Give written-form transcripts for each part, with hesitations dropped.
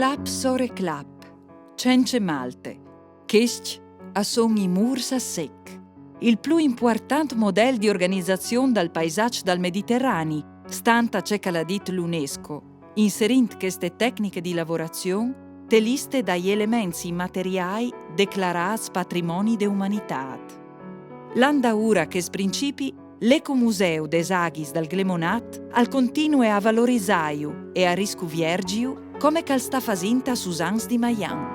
Clap sore clap, cence malte, questi sono i murs a sec. Il più importante modello di organizzazione del paesaggio dal Mediterraneo, stanta ciò che l'ha detto l'UNESCO, inserendo queste tecniche di lavorazione te liste dagli elementi immateriali dichiarati patrimoni dell'umanità. L'andaura che principi l'Ecomuseo des Aghis del Glemonat al continue a valorizzare e a riscuviergiu come cal sta fasinta Susans di Maian.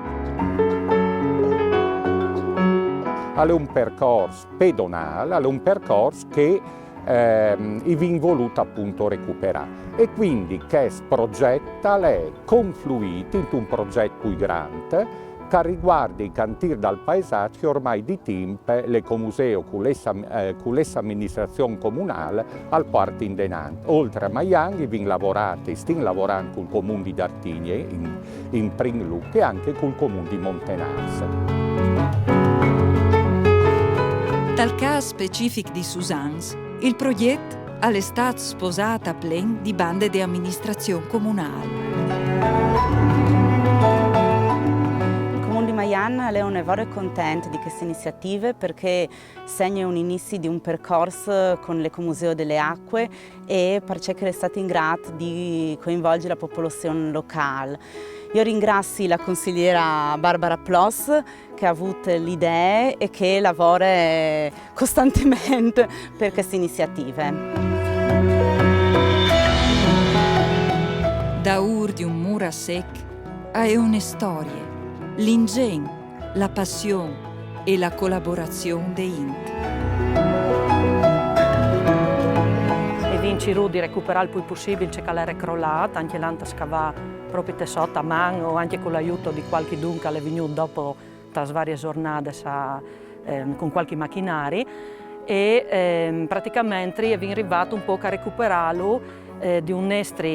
È un percorso pedonale, è un percorso che i vin voluto appunto recuperare e quindi che progetta è confluito in un progetto più grande che riguarda i cantieri dal paesaggio ormai di tempo l'Ecomuseo con l'amministrazione comunale al parte in denante. Oltre a Maian, stiamo lavorando con il comune di Dartigna in Pringluc e anche con il comune di Montenarse. Dal caso specifico di Susans, il progetto è stato sposato a plen di bande di amministrazione comunale. Maian è un contento di queste iniziative perché segna un inizio di un percorso con l'Ecomuseo delle Acque e perché è stato in grado di coinvolgere la popolazione locale. Io ringrazio la consigliera Barbara Ploss che ha avuto l'idea e che lavora costantemente per queste iniziative. Da ur di un muro a sec è una storia. L'ingegno, la passione e la collaborazione dei Int. E vinciru di recuperare il più possibile ciò che era crollato, anche l'anta scavà proprio sotto a mano o anche con l'aiuto di qualche dunque che è venuto dopo varie giornate con qualche macchinari e praticamente è arrivato un po' a recuperarlo di un nostro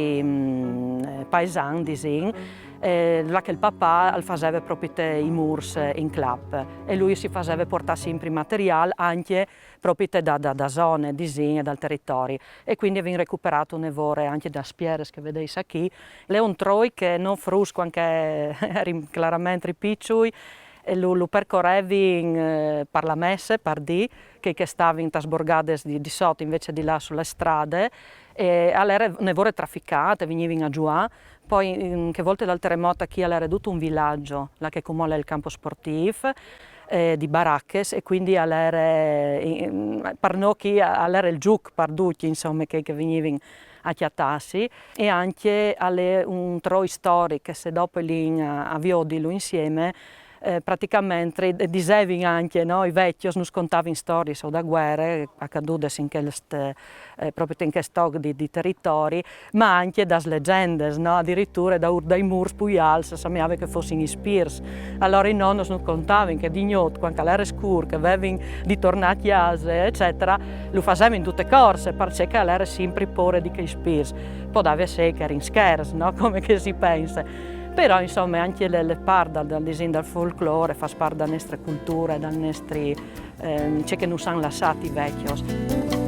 paesan di là che il papà faceva proprio i murs in clap e lui si faceva portare sempre materiale anche proprio da zone di e dal territorio e quindi abbiamo recuperato un evore anche da spieres che vedete qui. Le un troi che non frusco anche chiaramente picciui e lo percorrevi per la messe, per di, che stava in tasborgades di sotto invece di là sulle strade e all'era nevore trafficate, venivano a giù. Poi che volte dal terremoto qui era ridotto un villaggio, là che come il campo sportivo, di baracches e quindi per noi era il giuc per tutti insomma che venivano a chiattarsi e anche un troi storico se dopo lì a Viodilo insieme praticamente dicevi anche i vecchi non scontavano storie o da guerre accadute proprio in questo di territori ma anche da leggende addirittura dai murs più alti sapevano che fossero i spears allora i nonni non contavano che di notte quando era scuro che avevano di tornare a casa eccetera lo facevano in tutte corse perché era sempre pure di quei spears poteva essere che era in scherzo come che si pensa. Però insomma anche le parti dal disegno del folklore fa parte della nostra cultura, dal nostri, che non sono lasciati vecchi.